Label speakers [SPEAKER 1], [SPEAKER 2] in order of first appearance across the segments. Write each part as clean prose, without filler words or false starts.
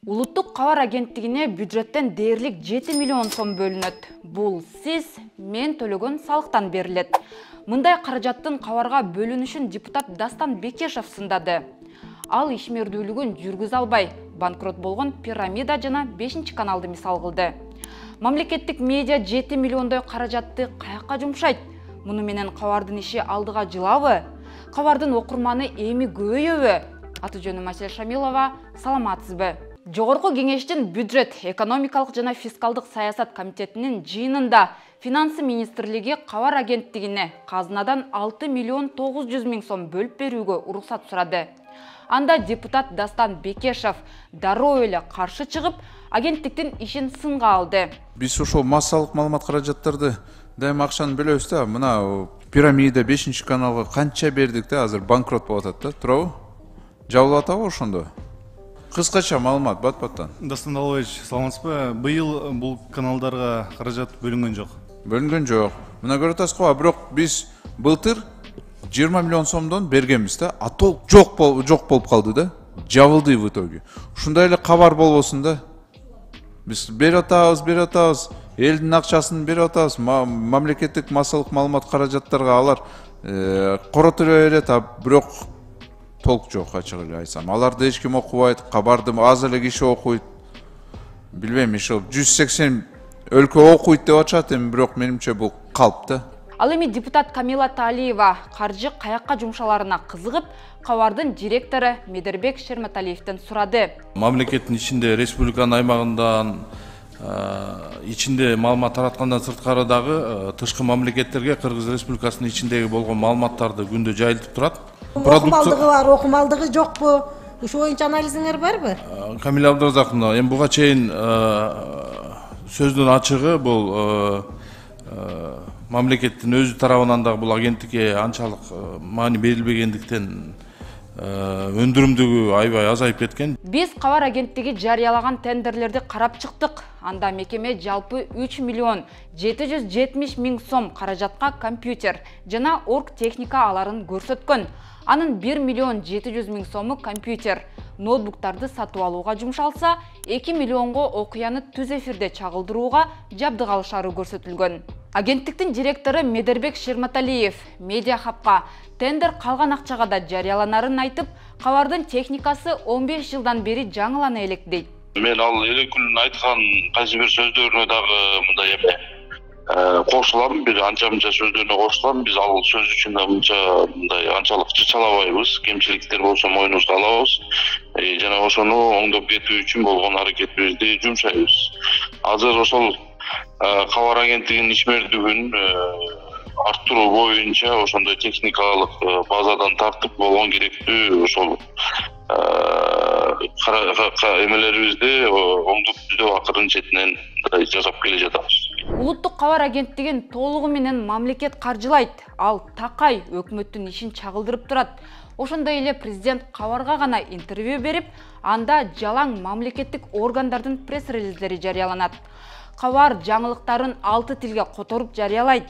[SPEAKER 1] Улуттук кабар агенттигине бюджеттен дээрлик 7 миллион сом бөлүнөт. Бул сиз, мен төлөгөн салыктан берилет. Мындай каражаттын кабарга бөлүнүшүн депутат Дастан Бекешев сындады. Ал ишмердүүлүгүн жүргүзө албай, банкрот болгон Пирамида жана 5-каналды мисал кылды. Мамлекеттик медиа 7 миллиондой каражатты каяка жумшайт? Муну менен кабардын иши алдыга жылабы? Кабардын окурманы эми көбөйөбү? Аты жөнүм Асель Шамилова, саламатсызбы? Жогорку кеңештин бюджет, экономикалык жана фискалдык саясат комитетинин жыйынында Финансы министрлиги кабар агенттигине казынадан 6 миллион 900 миң сом бөлүп берүүгө уруксат сурады. Анда депутат Дастан Бекешев дароо эле каршы чыгып, агенттиктин ишин сынга алды.
[SPEAKER 2] Биз ошол массалык маалымат каражаттарды дайыма акчаны бөлөбүз да, мына Пирамида 5-каналга канча бердик да, азыр банкрот болуп атат да, туурабы? Жабылып атабы ошондо? Кыскача маалымат бат-баттан.
[SPEAKER 3] Дастан Алович, саламатсызбы? Быйыл бул каналдарга каражат бөлүнгөн жок.
[SPEAKER 2] Бөлүнгөн жок. Мына көрүп атасызбы, бирок биз былтыр 20 миллион сомдон бергенбиз да, а толк жок болуп калды да, жабылды в итоге. Ушундай эле кабар болбосун да. Биз берип атабыз, элдин акчасын берип атабыз, мамлекеттик массалык маалымат каражаттарга алар коротула берет, бирок толк жок, ачык эле айтсам. Аларды эч ким окубайт, кабарды аз эле киши окуйт. Билбейм, ошо 180 өлкө окуйт деп атышат, бирок менимче бул калп да.
[SPEAKER 1] Ал эми депутат Камила Таалиева каржы каякка жумшаларына кызыгып, кабардын директору Медербек Шерматалиевден сурады.
[SPEAKER 4] Мамлекеттин ичинде, республиканын аймагынан ичинде маалымат тараткандан сырткары дагы тышкы мамлекеттерге Кыргыз Республикасынын ичиндеги болгон маалыматтарды күндө жайылтып турат.
[SPEAKER 5] Окумалдыгы бар, окумалдыгы жокпу? Ушу боюнча анализиңер барбы?
[SPEAKER 4] Камила Абдыразаковна, эми буга чейин сөздүн ачыгы бул мамлекеттин өзү тарабынан дагы бул агенттикке анчалык маани берилбегендиктен өндүрүмдүгү аябай азайып кеткен.
[SPEAKER 1] Биз кабар агенттиги жарыялаган тендерлерди карап чыктык. Анда мекеме жалпы 3 миллион 770 миң сом каражатка компьютер жана орг техника аларын көрсөткөн. Анын 1 миллион 700 миң сому компьютер, ноутбуктарды сатып алууга жумшалса, 2 миллионго окуяны түз эфирде чагылдырууга жабдык алышары көрсөтүлгөн. Агенттиктин директору Медербек Шерматалиев Медиа Хабка тендер калган акчага да жарыяланарын айтып, кабардын техникасы 15 жылдан бери жаңылана элек дейт.
[SPEAKER 6] Мен ал элекүн айткан кайсы бир сөздөрүнө дагы мындай кошулам, бир анча-мынча сөздөрүнө кошулам. Биз ал сөз үчүн мындай анчалык чычалабайбыз, кемчиликтер болсо мойнубузга алабыз. Жана ошону оңдоп кетүү үчүн болгон аракетибизди жумшайбыз. Азыр ошол кабар агенттигинин ишмердүүлүгүн арттыруу боюнча ошондой техникалык базадан тартып болгон керектүү ошол эмелерибизди оңдоп түзөп акырын четинен жасап келе жатабыз.
[SPEAKER 1] Улуттук кабар агенттигин толугу менен мамлекет каржылайт. Ал такай өкмөттүн ишин чагылдырып турат. Ошондой эле президент кабарга гана интервью берип, анда жалаң мамлекеттик органдардын пресс-релиздери жарыяланат. Кабар жаңылыктарын 6 тилге которуп жарыялайт.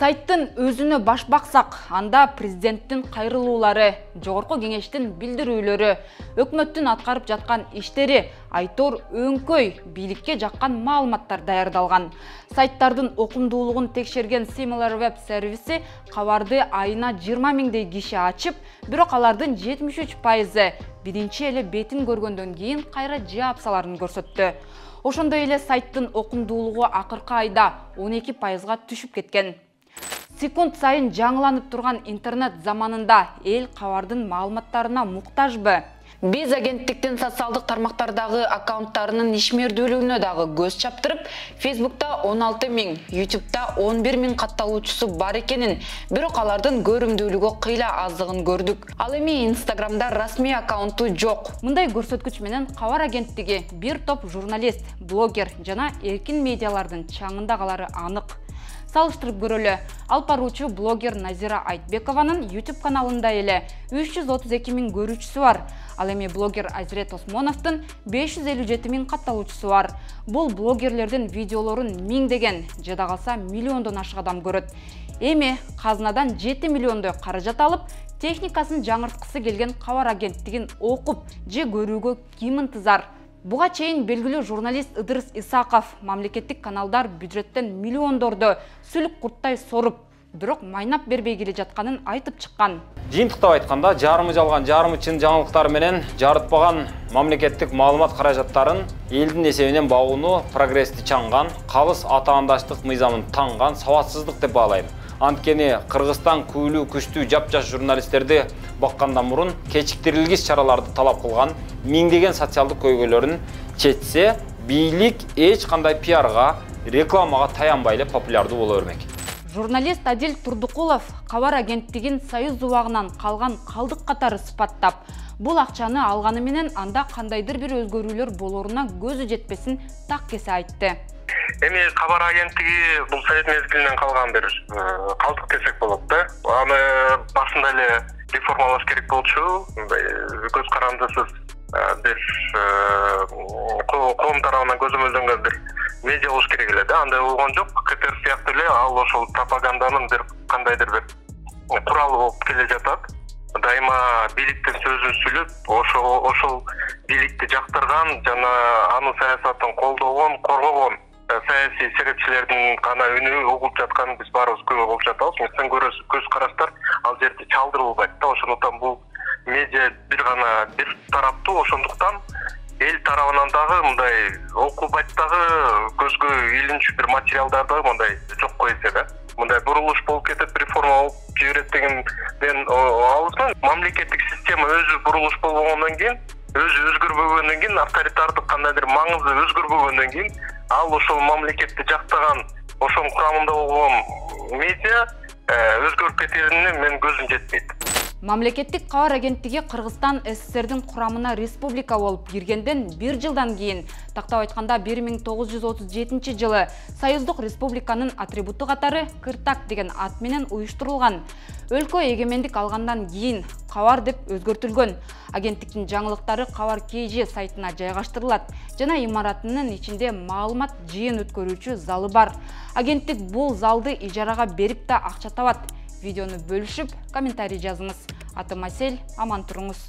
[SPEAKER 1] Сайттын өзүнө баш баксак, анда президенттин кайрылуулары, жогорку кеңештин билдирүүлөрү, өкмөттүн аткарып жаткан иштери, айтор өңкөй, бийликке жаккан маалыматтар даярдалган. Сайттардын окумдуулугун текшерген SimilarWeb сервиси кабарды айына 20 миңдей киши ачып, бирок алардын 73% биринчи эле бетин көргөндөн кийин кайра жаапсаларын көрсөттү. Ошондой эле сайттын окумдуулугу акыркы айда 12%га түшүп кеткен. Секунд сайын жаңыланып турган интернет заманында эл кабардын маалыматтарына муктажбы? Биз агенттиктин социалдык тармактардагы аккаунттарынын ишмердүүлүгүнө дагы көз чаптырып, Facebook'та 16 миң, YouTube'та 11 миң катталуучусу бар экенин, бирок алардын көрүмдүүлүгү кыйла аздыгын көрдүк. Ал эми Instagram'да расмий аккаунту жок. Мындай көрсөткүч менен кабар агенттиги бир топ журналист, блогер жана эркин медиалардын чаңында калары анык. Салыштырып көрөлү, ал баруучу блогер Назира Айтбекованын YouTube каналында эле 332 миң көрүүчүсү бар. Ал эми блогер Азирет Осмоновдун 557 миң катталуучусу бар. Бул блогерлердин видеолорун миңдеген, жада калса миллиондон ашык адам көрөт. Эми казынадан 7 миллиондой каражат алып, техникасын жаңырткысы келген кабар агенттигин окуп же көрүүгө ким ынтызар? Буга чейин белгилүү журналист Ыдырыс Исаков мамлекеттик каналдар бюджеттен миллиондорду сүлүк курттай соруп, бирок майнап бербей келе жатканын айтып чыккан.
[SPEAKER 7] Жыйынтыктап айтканда, жарымы жалган, жарымы чын жаңылыктар менен жарытпаган мамлекеттик маалымат каражаттарын элдин эсебинен багууну прогрессти чаңган, калыс атаандаштык мыйзамын таңган саватсыздык деп баалайм. Анткени Кыргызстан күйлүү күчтүү жапжаш журналисттерди баккандан мурун кечиктирилгис чараларды талап кылган, миңдеген социалдык көйгөйлөрүн четсе, бийлик эч кандай пиарга, рекламага таянбай эле популярдуу боло бермек.
[SPEAKER 1] Журналист Адил Турдукулов кабар агенттигин Союз убагынан калган калдык катары сыпаттап, бул акчаны алганы менен анда кандайдыр бир өзгөрүүлөр болоруна көзү жетпесин так кесе айтты.
[SPEAKER 8] Эми кабар агенттиги бул совет мезгилинен калган бир калдык десек болот да. Аны башында эле реформалаш керек болчу. Көз карандысыз бир коом тарабынан көзөмөлдөнгөн бир медиа болуш керек эле да. Андай болгон жок. КТР сыяктуу эле ал ошол пропаганданын бир кандайдыр бир куралы болуп келе жатат. Дайыма бийликтин сөзүн сүйлөп, ошол бийликти жактырган жана анын саясатын колдогон, коргогон саясий серепчилердин гана үнү угулуп жатканын биз баарыбыз көрүп болуп жатабыз. Сен көрөсүз, көз караштар ал жерде чалдырылбайт да. Ошондуктан бул медиа бир гана бир тараптуу, ошондуктан эл тарабынан дагы мындай окубайт дагы көзгө илинчү бир материалдарды мындай жок койсо да. Мындай бурулуш болуп кетип, реформа болуп жиберет дегенден алысмын. Мамлекеттик система өзү бурулуш болгондон кийин, өзү өзгөрбөгөндөн кийин, авторитардык кандайдыр маңызы өзгөрбөгөндөн кийин, ал ошол мамлекетти жактаган, ошонун курамында болгон медиа өзгөрүп кетерине мен көзүм жетпейт.
[SPEAKER 1] Мамлекеттик кабар агенттиги Кыргызстан СССРдин курамына республика болуп киргенден 1 жылдан кийин, тактап айтканда 1937 жылы Союздук республиканын атрибуту катары Кыртак деген ат менен уюштурулган. Өлкө эгемендик алгандан кийин кабар деп өзгөртүлгөн. Агенттиктин жаңылыктары Кабар KG сайтына жайгаштырылат жана имаратынын ичинде маалымат жыйын өткөрүүчү залы бар. Агенттик бул залды ижарага берип да акча табат. Видеону бөлүшүп, комментарий жазыңыз. Атым Асель, аман туруңуз.